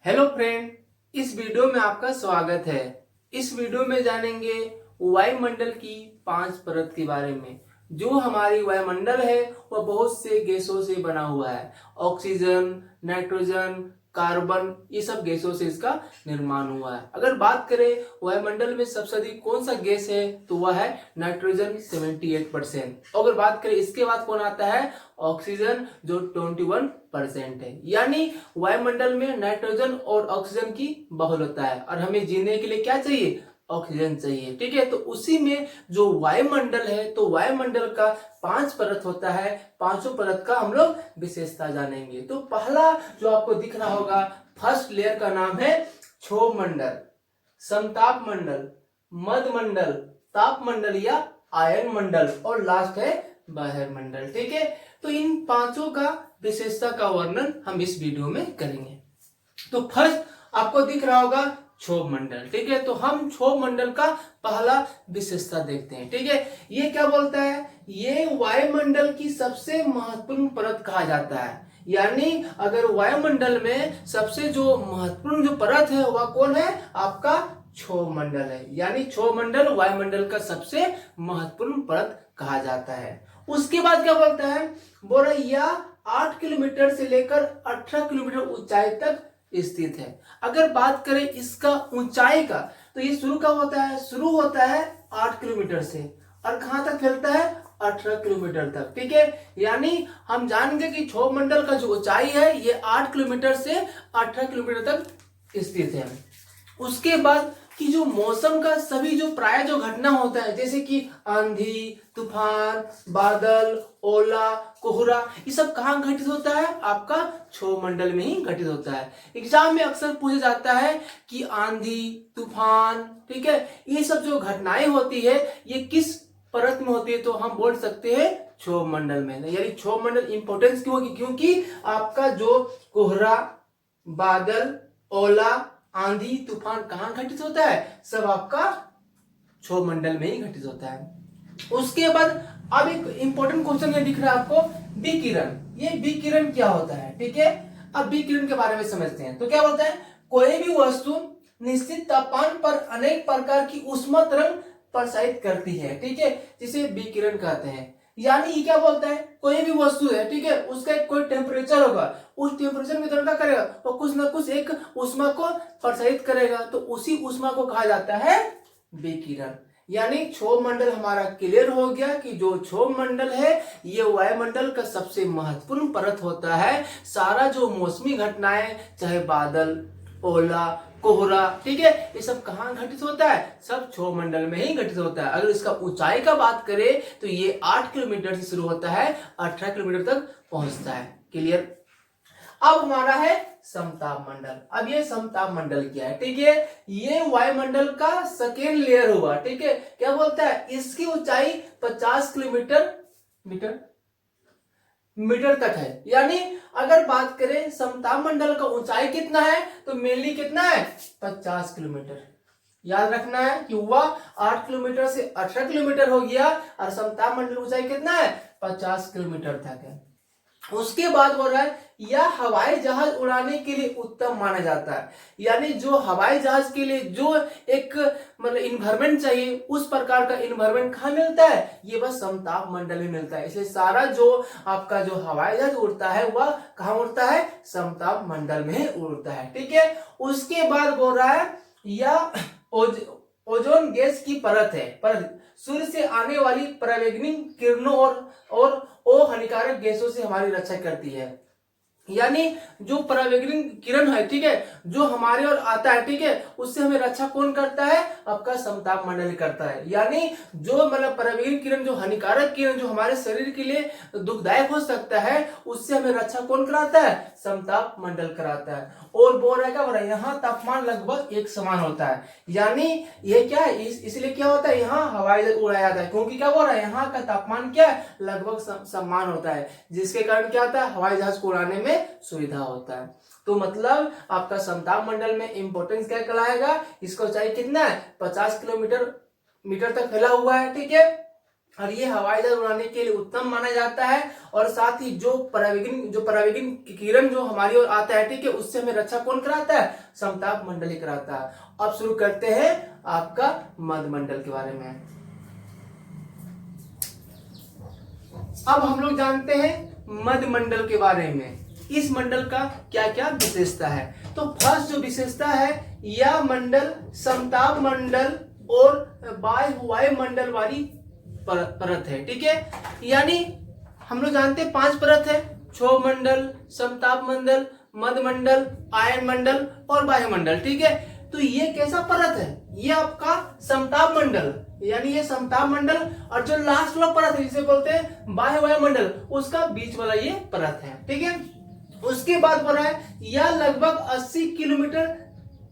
Hello friend, इस video में आपका स्वागत है। इस वीडियो में जानेंगे वायुमंडल की 5 परत के बारे में। जो हमारी वायुमंडल है वह बहुत से गैसों से बना हुआ है। ऑक्सीजन, नाइट्रोजन, कार्बन, ये सब गैसों से इसका निर्माण हुआ है। अगर बात करें वायुमंडल में सबसे अधिक कौन सा गैस है तो वह है नाइट्रोजन 78%। अगर बात करें इसके बाद कौन आता है, ऑक्सीजन, जो 21% है। यानी वायुमंडल में नाइट्रोजन और ऑक्सीजन की बहुलता है और हमें जीने के लिए क्या चाहिए, ऑक्सीजन चाहिए। ठीक है, तो उसी में जो वायुमंडल है तो वायुमंडल का 5 परत होता है। पांचों परत का हम लोग विशेषता जानेंगे। तो पहला जो आपको दिख रहा होगा, फर्स्ट लेयर का नाम है क्षोभ मंडल, समताप मंडल, मध्य मंडल, ताप मंडल या आयन मंडल, और लास्ट है बाह्य मंडल। ठीक है, तो इन पांचों का विशेषता का वर्णन हम इस वीडियो में करेंगे। तो फर्स्ट आपको दिख रहा होगा क्षोभ मंडल। ठीक है, तो हम क्षोभ मंडल का पहला विशेषता देखते हैं। ठीक है, ये क्या बोलता है, ये वायुमंडल की सबसे महत्वपूर्ण परत कहा जाता है। यानी अगर वायुमंडल में सबसे जो महत्वपूर्ण जो परत है वह कौन है, आपका क्षोभ मंडल है। यानी क्षोभ मंडल वायुमंडल का सबसे महत्वपूर्ण परत कहा जाता है। उसके बाद क्या बोलता है, बोल रहा यह 8 किलोमीटर से लेकर 18 किलोमीटर ऊंचाई तक स्थित है। अगर बात करें इसका ऊंचाई का, तो ये शुरू कब होता है, शुरू होता है 8 किलोमीटर से और कहां तक फैलता है, 18 किलोमीटर तक। ठीक है, यानी हम जानेंगे कि क्षोभ मंडल का जो ऊंचाई है ये 8 किलोमीटर से 18 किलोमीटर तक स्थित है। उसके बाद कि जो मौसम का सभी जो प्राय जो घटना होता है, जैसे कि आंधी, तूफान, बादल, ओला, कोहरा, ये सब कहाँ घटित होता है, आपका क्षोभ मंडल में ही घटित होता है। एग्जाम में अक्सर पूछा जाता है कि आंधी, तूफान, ठीक है, ये सब जो घटनाएं होती है ये किस परत में होती है, तो हम बोल सकते हैं क्षोभ मंडल में। यानी क्षोभ मंडल इंपॉर्टेंस क्यों होगी, क्योंकि आपका जो कोहरा, बादल, ओला, आंधी, तूफान कहां घटित होता है, सब आपका क्षोभ मंडल में ही घटित होता है। उसके बाद अब एक इंपॉर्टेंट क्वेश्चन ये दिख रहा है आपको, विकिरण। ये विकिरण क्या होता है, ठीक है, अब विकिरण के बारे में समझते हैं। तो क्या बोलता है, कोई भी वस्तु निश्चित तापमान पर अनेक प्रकार की ऊष्मा तरंग प्रसारित करती है। ठीक है, जिसे विकिरण कहते हैं। यानी ये क्या बोलता है, कोई भी वस्तु है, ठीक है, उसका एक कोई टेम्परेचर होगा, उस टेम्परेचर में क्या करेगा, वो कुछ ना कुछ एक ऊष्मा को प्रसारित करेगा, तो उसी ऊष्मा को कहा जाता है विकिरण। यानी क्षोभ मंडल हमारा क्लियर हो गया कि जो क्षोभ मंडल है ये वायुमंडल का सबसे महत्वपूर्ण परत होता है। सारा जो मौसमी घटनाएं, चाहे बादल, ओला, कोहरा, ठीक है, ये सब कहाँ घटित होता है, सब क्षोभ मंडल में ही घटित होता है। अगर इसका ऊंचाई का बात करें तो ये 8 किलोमीटर से शुरू होता है, 18 किलोमीटर तक पहुंचता है। क्लियर। अब हमारा है समताप मंडल। अब ये समताप मंडल क्या है, ठीक है, ये वायुमंडल का सेकेंड लेयर हुआ। ठीक है, क्या बोलता है, इसकी ऊंचाई 50 किलोमीटर मीटर तक है। यानी अगर बात करें समताप मंडल का ऊंचाई कितना है, तो मेनली कितना है, 50 किलोमीटर। याद रखना है कि वह 8 किलोमीटर से 18 किलोमीटर हो गया और समताप मंडल ऊंचाई कितना है, 50 किलोमीटर तक है। उसके बाद बोल रहा है यह हवाई जहाज उड़ाने के लिए उत्तम माना जाता है। यानी जो हवाई जहाज के लिए जो एक मतलब इन्वायरमेंट चाहिए, उस प्रकार का इन्वायरमेंट कहाँ मिलता है, ये बस समताप मंडल में मिलता है। इसलिए सारा जो आपका जो हवाई जहाज उड़ता है वह कहाँ उड़ता है, समताप मंडल में उड़ता है। ठीक है, उसके बाद बोल रहा है यह ओजोन गैस की परत है, परत सूर्य से आने वाली पराबैंगनी किरणों और ओ हानिकारक गैसों से हमारी रक्षा करती है। यानी जो पराबैंगनी किरण है, ठीक है, जो हमारे ओर आता है, ठीक है, उससे हमें रक्षा कौन करता है, आपका समताप मंडल करता है। यानी जो मतलब पराबैंगनी किरण, जो हानिकारक किरण, जो हमारे शरीर के लिए दुखदायक हो सकता है, उससे हमें रक्षा कौन कराता है, समताप मंडल कराता है। और बोल रहा है क्या, बोल रहा है यहाँ तापमान लगभग एक समान होता है। यानी ये क्या है, इसलिए क्या होता है, यहाँ हवाई जहाज उड़ाया जाता है, क्योंकि क्या बोल रहा है, यहाँ का तापमान क्या है, लगभग समान होता है, जिसके कारण क्या होता है, हवाई जहाज को उड़ाने में सुविधा होता है। तो मतलब आपका समताप मंडल में इंपॉर्टेंस क्या कहलाएगा, इसका ऊंचाई कितना है, 50 किलोमीटर तक फैला हुआ है। ठीक है, और ये हवाई जहाज उड़ाने के लिए उत्तम माना जाता है। और साथ ही जो परावैंगनिक किरण जो हमारी ओर आता है, ठीक है, उससे हमें रक्षा कौन कराता है? समताप मंडल ही कराता है। अब शुरू करते हैं आपका मध्य मंडल के बारे में। अब हम लोग जानते हैं मध्य मंडल के बारे में। इस मंडल का क्या क्या विशेषता है? तो फर्स्ट जो विशेषता है, यह मंडल समताप मंडल और वायुमंडल वाली परत है, ठीक है। यानी हम लोग जानते हैं 5 परत है, क्षोभ मंडल, समताप मंडल, मध्य मंडल, आयन मंडल और वायुमंडल, ठीक है। तो ये कैसा परत है? ये आपका समताप मंडल, यानी ये समताप मंडल, और जो लास्ट वाला परत है जिसे बोलते हैं बाह्य वायुमंडल, उसका बीच वाला ये परत है, ठीक है। उसके बाद बोल रहा है यह लगभग 80 किलोमीटर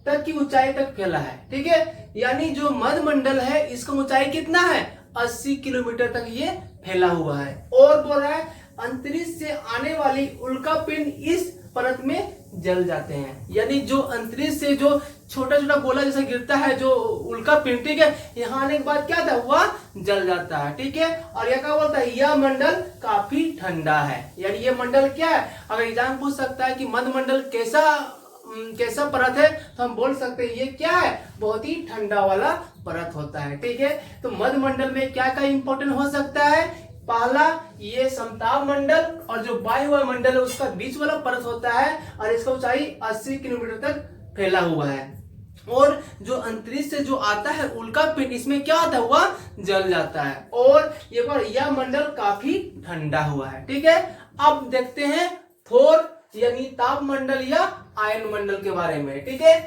तक की ऊंचाई तक फैला है, ठीक है। यानी जो मध्य मंडल है इसका ऊंचाई कितना है? 80 किलोमीटर तक ये फैला हुआ है। और बोल रहा है अंतरिक्ष से आने वाली उल्का पिंड इस परत में जल जाते हैं। यानी जो अंतरिक्ष से जो छोटा छोटा गोला जैसा गिरता है जो उल्का पिंड, ठीक है, यहाँ आने के बाद क्या था? वह जल जाता है, ठीक है। और यह क्या बोलता है? यह मंडल काफी ठंडा है। यानी ये मंडल क्या है? अगर एग्जाम पूछ सकता है कि मध्य मंडल कैसा परत है, तो हम बोल सकते हैं ये क्या है? बहुत ही ठंडा वाला परत होता है, ठीक है। तो मध्य मंडल में क्या क्या इंपॉर्टेंट हो सकता है? पहला, ये समताप मंडल और जो वायु मंडल है उसका बीच वाला परत होता है, और इसका ऊंचाई 80 किलोमीटर तक फैला हुआ है। और जो अंतरिक्ष से जो आता है उल्का पिंड, इसमें क्या होता है? वह जल जाता है। और यह मंडल काफी ठंडा हुआ है, ठीक है। अब देखते हैं थोर यानी ताप मंडल या आयन मंडल के बारे में, ठीक है।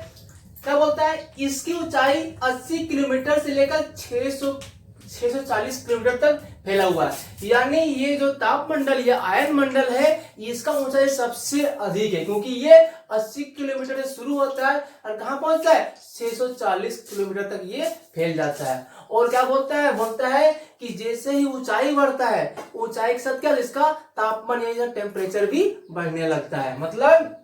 क्या बोलता है? इसकी ऊंचाई 80 किलोमीटर से लेकर 640 किलोमीटर तक फैला हुआ है। यानी ये जो ताप मंडल या आयन मंडल है, इसका ऊंचाई सबसे अधिक है, क्योंकि ये 80 किलोमीटर से शुरू होता है और कहां पहुंचता है? 640 किलोमीटर तक ये फैल जाता है। और क्या बोलता है कि जैसे ही ऊंचाई बढ़ता है, ऊंचाई के साथ क्या, इसका तापमान या टेम्परेचर भी बढ़ने लगता है। मतलब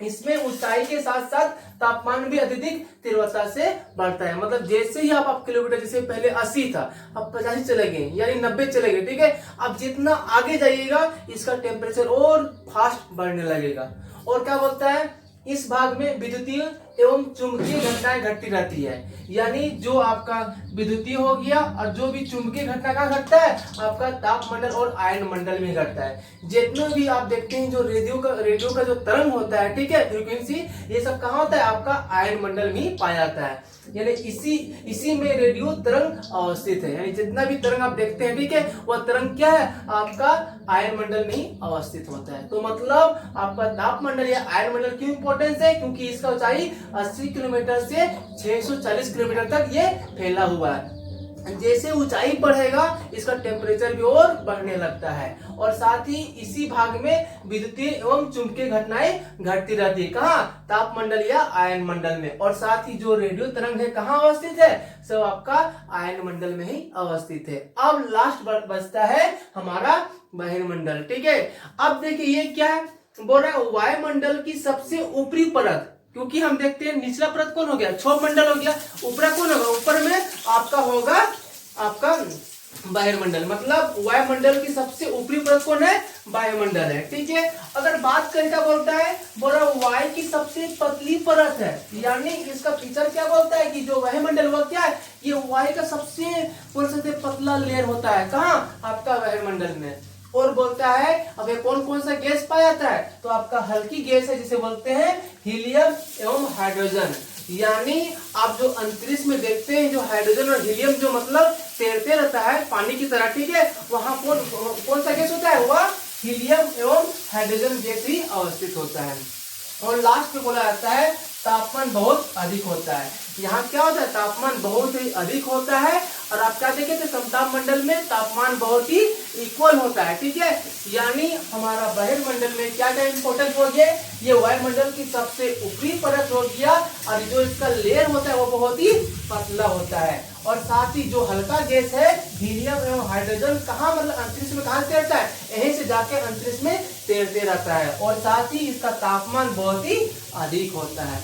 इसमें ऊंचाई के साथ साथ तापमान भी अत्यधिक तीव्रता से बढ़ता है। मतलब जैसे ही आप किलोमीटर, जैसे पहले 80 था, अब 85 चले गए, यानी 90 चले गए, ठीक है। अब जितना आगे जाइएगा इसका टेम्परेचर और फास्ट बढ़ने लगेगा। और क्या बोलता है? इस भाग में विद्युतीय एवं चुंबकीय घटनाएं घटती रहती है। यानी जो आपका विद्युतीय हो गया और जो भी चुंबकीय घटना कहाँ घटता है? आपका ताप मंडल और आयन मंडल में घटता है। जितने भी आप देखते हैं जो रेडियो का जो तरंग होता है, ठीक है, फ्रीक्वेंसी, ये सब कहाँ होता है? आपका आयन मंडल में ही पाया जाता है। यानी इसी में रेडियो तरंग अवस्थित है। यानी जितना भी तरंग आप देखते हैं, ठीक है, वह तरंग क्या है? आपका आयन मंडल में ही अवस्थित होता है। तो मतलब आपका ताप मंडल या आयन मंडल क्यों इंपॉर्टेंस है? क्योंकि इसका ऊंचाई 80 किलोमीटर से 640 किलोमीटर तक ये फैला हुआ है। जैसे ऊंचाई बढ़ेगा इसका टेम्परेचर भी और बढ़ने लगता है। और साथ ही इसी भाग में विद्युतीय एवं चुंबकीय घटनाएं घटती रहती है। कहाँ? ताप मंडल या आयन मंडल में। और साथ ही जो रेडियो तरंग है कहाँ अवस्थित है? सब आपका आयन मंडल में ही अवस्थित है। अब लास्ट बचता है हमारा बहिर्मंडल, ठीक है। अब देखिए ये क्या है? बोल रहा है वायुमंडल की सबसे ऊपरी परत, क्योंकि हम देखते हैं निचला परत कौन हो गया? क्षोभ मंडल हो गया। ऊपरा कौन होगा? ऊपर में आपका होगा आपका वायुमंडल। मतलब वायुमंडल की सबसे ऊपरी परत कौन है? वायुमंडल है, ठीक है। अगर बात करें क्या बोलता है? बोला वायु की सबसे पतली परत है। यानी इसका फीचर क्या बोलता है कि जो वायुमंडल वो क्या है? ये वायु का सबसे पतला लेयर होता है। कहाँ? आपका वायुमंडल में। और बोलता है अब ये कौन कौन सा गैस पाया जाता है? तो आपका हल्की गैस है जिसे बोलते हैं हीलियम एवं हाइड्रोजन। यानी आप जो अंतरिक्ष में देखते हैं जो हाइड्रोजन और हीलियम जो मतलब तैरते रहता है पानी की तरह, ठीक है, वहां कौन सा गैस होता है? वह हीलियम एवं हाइड्रोजन गैस ही अवस्थित होता है। और लास्ट में बोला जाता है तापमान बहुत अधिक होता है। यहाँ क्या होता है? तापमान बहुत ही अधिक होता है। और आप क्या देखे थे? समताप मंडल में तापमान बहुत ही इक्वल होता है, ठीक है। यानी हमारा बहिर्मंडल में क्या क्या इंपॉर्टेंट हो गया? ये वायुमंडल की सबसे ऊपरी परत हो गया, और जो इसका लेयर होता है वो बहुत ही पतला होता है। और साथ ही जो हल्का गैस है हीलियम एवं हाइड्रोजन कहाँ, मतलब अंतरिक्ष में कहाँ तैरता है? यहीं से जाके अंतरिक्ष में तैरते रहता है। और साथ ही इसका तापमान बहुत ही अधिक होता है।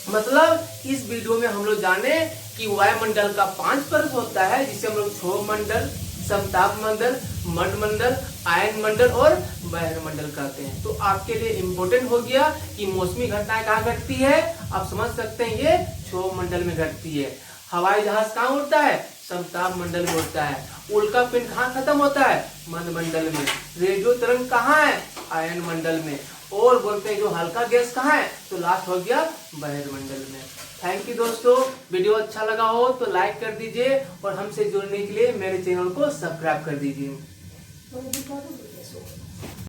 मतलब इस वीडियो में हम लोग जाने कि वायुमंडल का 5 परत होता है, जिसे हम लोग क्षोभ मंडल, समताप मंडल, मंडल, आयन मंडल और बहिर्मंडल मंडल कहते हैं। तो आपके लिए इम्पोर्टेंट हो गया कि मौसमी घटनाएं कहाँ घटती है, आप समझ सकते हैं ये क्षोभ मंडल में घटती है। हवाई जहाज कहाँ उड़ता है, समताप मंडल में उड़ता है। उल्का पिंड कहाँ खत्म होता है, मंडल में। रेडियो तरंग कहाँ है, आयन मंडल में। और बोलते हैं जो हल्का गैस कहाँ है, तो लास्ट हो गया बहिर्मंडल में। थैंक यू दोस्तों, वीडियो अच्छा लगा हो तो लाइक कर दीजिए और हमसे जुड़ने के लिए मेरे चैनल को सब्सक्राइब कर दीजिए।